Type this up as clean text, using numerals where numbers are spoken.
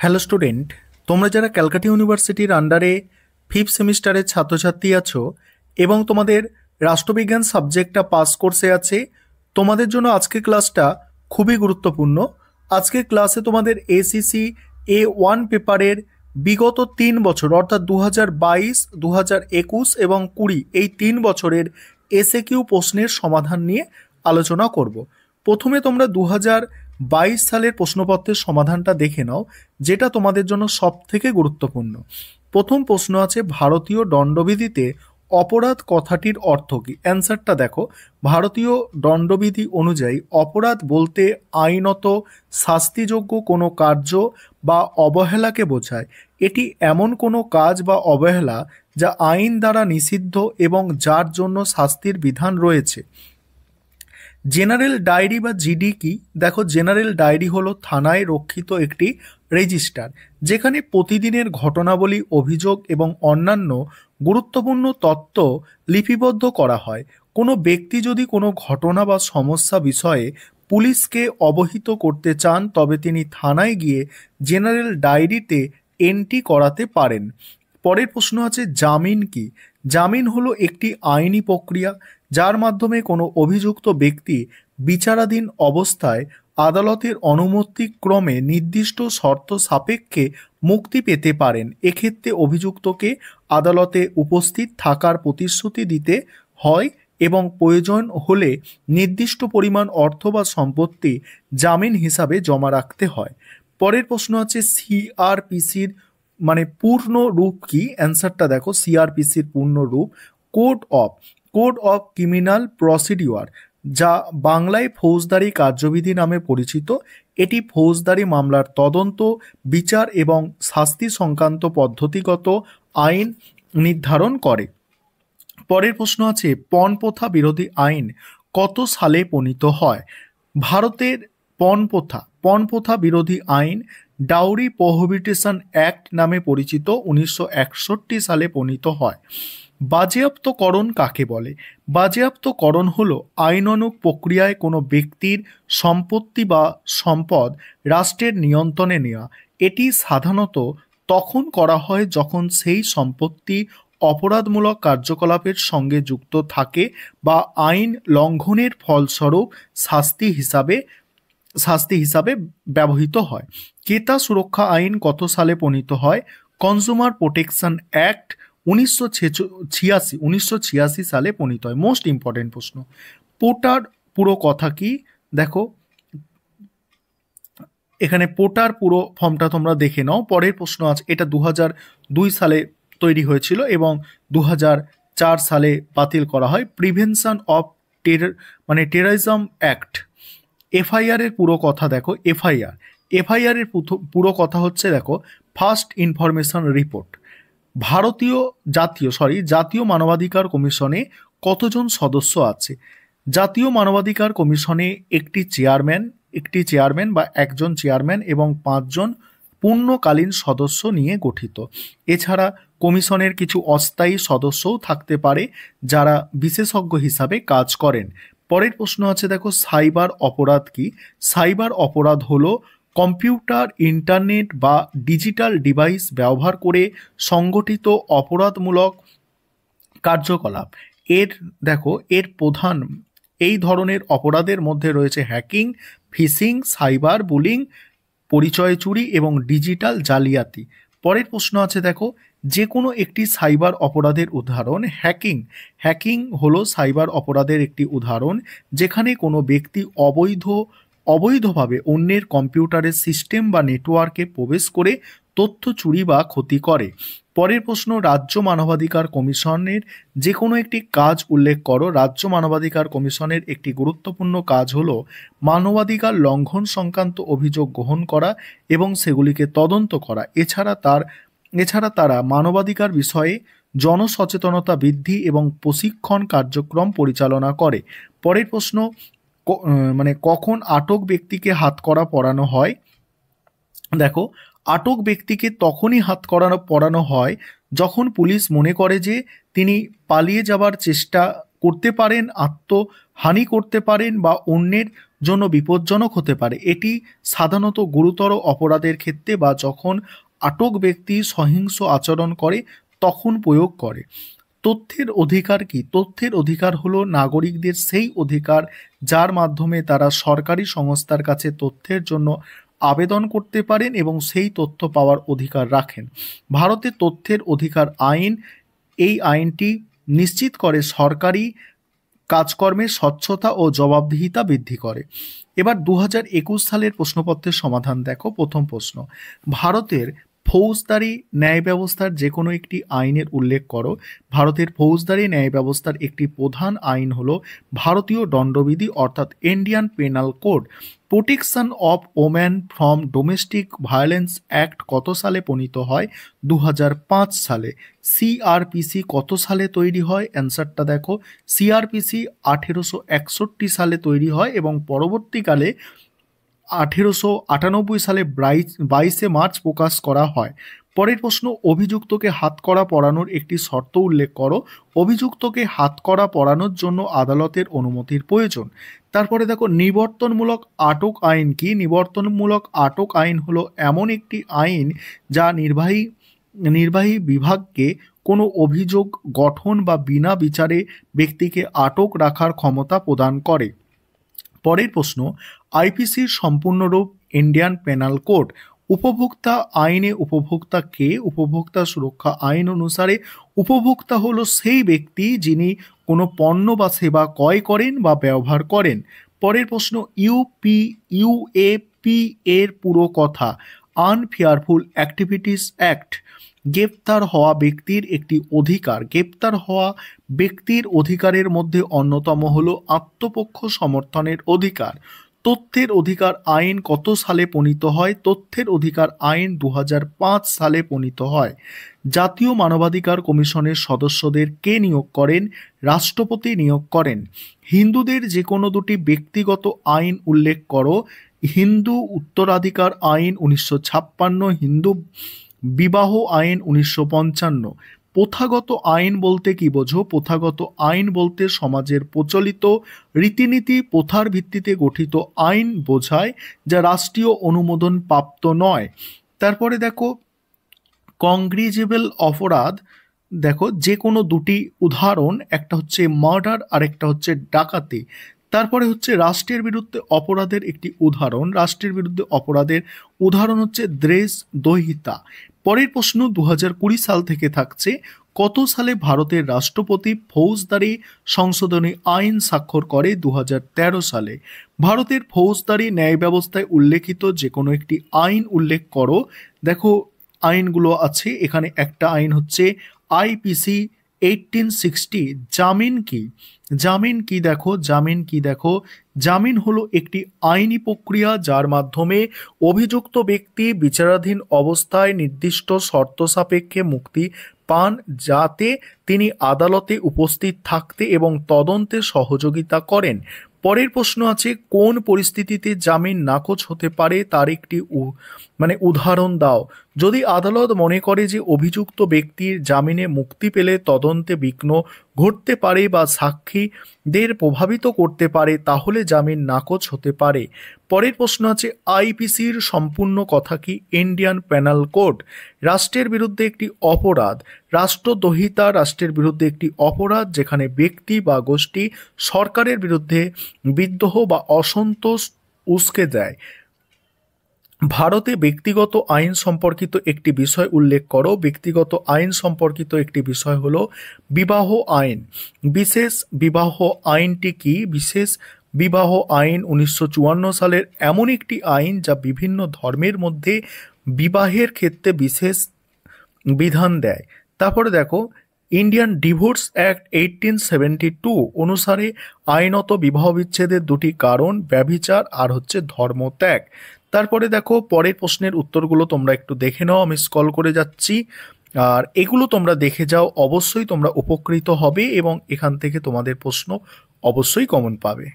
Hello student, তোমরা যারা ক্যালকাটা ইউনিভার্সিটির আন্ডারে ফিফথ সেমিস্টারের ছাত্রছাত্রী আছো এবং তোমাদের রাষ্ট্রবিজ্ঞান সাবজেক্টটা পাস কোর্সে আছে, তোমাদের জন্য আজকের ক্লাসটা খুবই গুরুত্বপূর্ণ। আজকের ক্লাসে তোমাদের এসিসি A1 পেপারের বিগত 3 বছর অর্থাৎ 2022, 2021 এবং 20 এই 3 বছরের এসএকিউ প্রশ্নের সমাধান নিয়ে আলোচনা করব। প্রথমে তোমরা 2022 সালের প্রশ্নপত্রের সমাধানটা দেখে নাও, যেটা তোমাদের জন্য সব থেকে গুরুত্বপূর্ণ। প্রথম প্রশ্ন আছে, ভারতীয় দণ্ডবিধিতে অপরাধ কথাটির অর্থ কী? অ্যান্সারটা দেখো, ভারতীয় দণ্ডবিধি অনুযায়ী অপরাধ বলতে আইনত শাস্তিযোগ্য কোনো কার্য বা অবহেলাকে বোঝায়। এটি এমন কোনো কাজ বা অবহেলা যা আইন দ্বারা নিষিদ্ধ এবং যার জন্য শাস্তির বিধান রয়েছে। জেনারেল ডায়েরি বা জিডি কি? দেখো, জেনারেল ডায়েরি হলো থানায় রক্ষিত একটি রেজিস্টার, যেখানে প্রতিদিনের ঘটনাবলী, অভিযোগ এবং অন্যান্য গুরুত্বপূর্ণ তথ্য লিপিবদ্ধ করা হয়। কোনো ব্যক্তি যদি কোনো ঘটনা বা সমস্যা বিষয়ে পুলিশকে অবহিত করতে চান, তবে তিনি থানায় গিয়ে জেনারেল ডায়েরিতে এন্ট্রি করাতে পারেন। পরের প্রশ্ন আছে, জামিন কি? জামিন হলো একটি আইনি প্রক্রিয়া যার মাধ্যমে কোনো অভিযুক্ত ব্যক্তি বিচারাধীন অবস্থায় আদালতের অনুমতিক্রমে নির্দিষ্ট শর্ত সাপেক্ষে মুক্তি পেতে পারেন। এক্ষেত্রে অভিযুক্তকে আদালতে উপস্থিত থাকার প্রতিশ্রুতি দিতে হয় এবং প্রয়োজন হলে নির্দিষ্ট পরিমাণ অর্থ বা সম্পত্তি জামিন হিসাবে জমা রাখতে হয়। পরের প্রশ্ন আছে, সিআরপিসির পূর্ণ রূপ কি? অ্যান্সারটা দেখো, সিআরপিসির পূর্ণ রূপ কোড অফ ক্রিমিনাল প্রসিডিওর, যা বাংলায় ফৌজদারি কার্যবিধি নামে পরিচিত। এটি ফৌজদারি মামলার তদন্ত, বিচার এবং শাস্তি সংক্রান্ত পদ্ধতিগত আইন নির্ধারণ করে। পরের প্রশ্ন আছে, পণপ্রথা বিরোধী আইন কত সালে প্রণীত হয়? ভারতের পণপ্রথা বিরোধী আইন ডাউরি প্রহিবিটেশন অ্যাক্ট নামে পরিচিত 1961 সালে প্রণীত হয়। বাজেয়াপ্তকরণ কাকে বলে? বাজেয়াপ্তকরণ হলো আইনানুগ প্রক্রিয়ায় কোনো ব্যক্তির সম্পত্তি বা সম্পদ রাষ্ট্রের নিয়ন্ত্রণে নেওয়া। এটি সাধারণত তখন করা হয় যখন সেই সম্পত্তি অপরাধমূলক কার্যকলাপের সঙ্গে যুক্ত থাকে বা আইন লঙ্ঘনের ফলস্বরূপ শাস্তি হিসাবে ব্যবহৃত হয়। ক্রেতা সুরক্ষা আইন কত সালে প্রণীত হয়? কনজিউমার প্রোটেকশন অ্যাক্ট 1986 সালে প্রণীত হয়। মোস্ট ইম্পর্টেন্ট প্রশ্ন। পোর্টার পুরো কথা কি? দেখো, এখানে পোর্টার পুরো ফর্মটা তোমরা দেখে নাও। পরের প্রশ্ন আছে, এটা 2002 সালে তৈরি হয়েছিল এবং 2004 সালে বাতিল করা হয়। Prevention of terrorism act, FIR এর পুরো কথা দেখো। এফআইআর এর পুরো কথা হচ্ছে, দেখো, ফার্স্ট ইনফরমেশন রিপোর্ট। জাতীয় মানবাধিকার কমিশনে কতজন সদস্য আছে? জাতীয় মানবাধিকার কমিশনে একটি চেয়ারম্যান বা একজন চেয়ারম্যান এবং 5 জন পূর্ণকালীন সদস্য নিয়ে গঠিত। এছাড়া কমিশনের কিছু অস্থায়ী সদস্যও থাকতে পারে যারা বিশেষজ্ঞ হিসাবে কাজ করেন। পরের প্রশ্ন আছে, দেখো, সাইবার অপরাধ কি? সাইবার অপরাধ হলো কম্পিউটার, ইন্টারনেট বা ডিজিটাল ডিভাইস ব্যবহার করে সংগঠিত অপরাধমূলক কার্যকলাপ। এর প্রধান এই ধরনের অপরাধের মধ্যে রয়েছে হ্যাকিং, ফিশিং, সাইবার বুলিং, পরিচয় চুরি এবং ডিজিটাল জালিয়াতি। পরের প্রশ্ন আছে, দেখো, যে কোনো একটি সাইবার অপরাধের উদাহরণ। হ্যাকিং হলো সাইবার অপরাধের একটি উদাহরণ যেখানে কোনো ব্যক্তি অবৈধভাবে অন্যের কম্পিউটারের সিস্টেম বা নেটওয়ার্কে প্রবেশ করে তথ্য চুরি বা ক্ষতি করে। পরের প্রশ্ন, রাজ্য মানবাধিকার কমিশনের যে কোনো একটি কাজ উল্লেখ করো। রাজ্য মানবাধিকার কমিশনের একটি গুরুত্বপূর্ণ কাজ হলো মানবাধিকার লঙ্ঘন সংক্রান্ত অভিযোগ গ্রহণ করা এবং সেগুলিকে তদন্ত করা। এছাড়া তারা মানবাধিকার বিষয়ে জনসচেতনতা বৃদ্ধি এবং প্রশিক্ষণ কার্যক্রম পরিচালনা করে। পরের প্রশ্ন, কখন আটক ব্যক্তিকে হাতকড়া পরানো হয়? দেখো, আটক ব্যক্তিকে তখনই হাতকড়া পরানো হয় যখন পুলিশ মনে করে যে তিনি পালিয়ে যাবার চেষ্টা করতে পারেন, আত্মহানি করতে পারেন বা অন্যের জন্য বিপজ্জনক হতে পারে। এটি সাধারণত গুরুতর অপরাধের ক্ষেত্রে বা যখন আটক ব্যক্তি সহিংস আচরণ করে তখন প্রয়োগ করে। তথ্যের অধিকার কি? তথ্যের অধিকার হলো নাগরিকদের সেই অধিকার যার মাধ্যমে তারা সরকারি সংস্থার কাছে তথ্যের জন্য আবেদন করতে পারেন এবং সেই তথ্য পাওয়ার অধিকার রাখেন। ভারতের তথ্যের অধিকার আইন, এই আইনটি নিশ্চিত করে সরকারি কাজকর্মের স্বচ্ছতা ও জবাবদিহিতা বৃদ্ধি করে। এবার 2021 সালের প্রশ্নপত্রের সমাধান দেখো। প্রথম প্রশ্ন, ভারতের ফৌজদারি ন্যায় ব্যবস্থার যে কোনো একটি আইনের উল্লেখ করো। ভারতের ফৌজদারি ন্যায় ব্যবস্থার একটি প্রধান আইন হলো ভারতীয় দণ্ডবিধি অর্থাৎ Indian penal code. Protection of woman from domestic violence act কত সালে প্রণীত হয়? 2005 সালে। সিআরপিসি কত সালে তৈরি হয়? অ্যান্সারটা দেখো, সিআরপিসি 1861 সালে তৈরি হয় এবং পরবর্তীকালে 1898 সালে 22শে মার্চ প্রকাশ করা হয়। পরের প্রশ্ন, অভিযুক্তকে হাতকড়া পরানোর একটি শর্ত উল্লেখ করো। অভিযুক্তকে হাতকড়া পরানোর জন্য আদালতের অনুমতির প্রয়োজন। তারপরে দেখো, নিবর্তনমূলক আটক আইন কি? নিবর্তনমূলক আটক আইন হলো এমন একটি আইন যা নির্বাহী বিভাগকে কোনো অভিযোগ গঠন বা বিনা বিচারে ব্যক্তিকে আটক রাখার ক্ষমতা প্রদান করে। পরের প্রশ্ন, আইপিসির সম্পূর্ণ রূপ ইন্ডিয়ান পেনাল কোড। উপভোক্তা আইনে উপভোক্তা কে? উপভোক্তা সুরক্ষা আইন অনুসারে উপভোক্তা হলো সেই ব্যক্তি যিনি কোনো পণ্য বা সেবা ক্রয় করেন বা ব্যবহার করেন। পরের প্রশ্ন, ইউএপি এর পুরো কথা। আনফেয়ারফুল অ্যাক্টিভিটিস অ্যাক্ট। গ্রেপ্তার হওয়া ব্যক্তির একটি অধিকার। গ্রেপ্তার হওয়া ব্যক্তির অধিকারের মধ্যে অন্যতম হলো আত্মপক্ষ সমর্থনের অধিকার। তথ্যের অধিকার আইন কত সালে প্রণীত হয়? তথ্যের অধিকার আইন 2005 সালে প্রণীত হয়। জাতীয় মানবাধিকার কমিশনের সদস্যদের কে নিয়োগ করেন? রাষ্ট্রপতি নিয়োগ করেন। হিন্দুদের যে কোনো দুটি ব্যক্তিগত আইন উল্লেখ করো। হিন্দু উত্তরাধিকার আইন 1956, হিন্দু বিবাহ আইন 1955। প্রথাগত আইন বলতে কি বোঝো? প্রথাগত আইন বলতে সমাজের প্রচলিত রীতিনীতি প্রথার ভিত্তিতে গঠিত আইন বোঝায় যা রাষ্ট্রীয় অনুমোদন প্রাপ্ত নয়। তারপরে দেখো, কংগ্রিজেবল অপরাধ দেখো যে কোনো দুটি উদাহরণ, একটা হচ্ছে মার্ডার আর একটা হচ্ছে ডাকাতি। তারপরে হচ্ছে রাষ্ট্রের বিরুদ্ধে অপরাধের একটি উদাহরণ। রাষ্ট্রের বিরুদ্ধে অপরাধের উদাহরণ হচ্ছে দেশদ্রোহিতা। পরের প্রশ্ন 2020 সাল থেকে থাকছে, কত সালে ভারতের রাষ্ট্রপতি ফৌজদারি সংশোধনী আইন স্বাক্ষর করে? 2013 সালে। ভারতের ফৌজদারি ন্যায় ব্যবস্থায় উল্লেখিত যে কোনো একটি আইন উল্লেখ করো। দেখো আইনগুলো আছে এখানে, একটা আইন হচ্ছে আইপিসি 1860। জামিন কি? জামিন কি দেখো, জামিন কি দেখো, জামিন হলো একটি আইনি প্রক্রিয়া যার মাধ্যমে অভিযুক্ত ব্যক্তি বিচারাধীন অবস্থায় নির্দিষ্ট শর্ত সাপেক্ষে মুক্তি পান যাতে তিনি আদালতে উপস্থিত থাকতে এবং তদন্তে সহযোগিতা করেন। পরের প্রশ্ন আছে, কোন পরিস্থিতিতে জামিন নাকচ হতে পারে তার একটি উদাহরণ দাও। যদি আদালত মনে করে যে অভিযুক্ত ব্যক্তির জামিনে মুক্তি পেলে তদন্তে বিঘ্ন ঘটতে পারে বা সাক্ষীদের প্রভাবিত করতে পারে তাহলে জামিন নাকচ হতে পারে। পরের প্রশ্ন আছে, আইপিসির সম্পূর্ণ কথা কি? Indian penal code. রাষ্ট্রের বিরুদ্ধে একটি অপরাধ। রাষ্ট্রদ্রোহিতা রাষ্ট্রের বিরুদ্ধে একটি অপরাধ যেখানে ব্যক্তি বা গোষ্ঠী সরকারের বিরুদ্ধে বিদ্রোহ বা অসন্তোষ উস্কে দেয়। ভারতে ব্যক্তিগত আইন সম্পর্কিত একটি বিষয় উল্লেখ করো। ব্যক্তিগত আইন সম্পর্কিত একটি বিষয় হলো বিবাহ আইন। বিশেষ বিবাহ আইনটি কি? বিশেষ বিবাহ আইন 1954 সালের এমন একটি আইন যা বিভিন্ন ধর্মের মধ্যে বিবাহের ক্ষেত্রে বিশেষ বিধান দেয়। তারপরে দেখো, ইন্ডিয়ান ডিভোর্স অ্যাক্ট 1872 অনুসারে আইনত বিবাহ বিচ্ছেদের দুটি কারণ ব্যভিচার আর হচ্ছে ধর্মত্যাগ। তারপরে দেখো পরের প্রশ্নের উত্তরগুলো তোমরা একটু দেখে নাও, আমি স্ক্রল করে যাচ্ছি, আর এগুলো তোমরা দেখে যাও, অবশ্যই তোমরা উপকৃত হবে এবং এখান থেকে তোমাদের প্রশ্ন অবশ্যই কমন পাবে।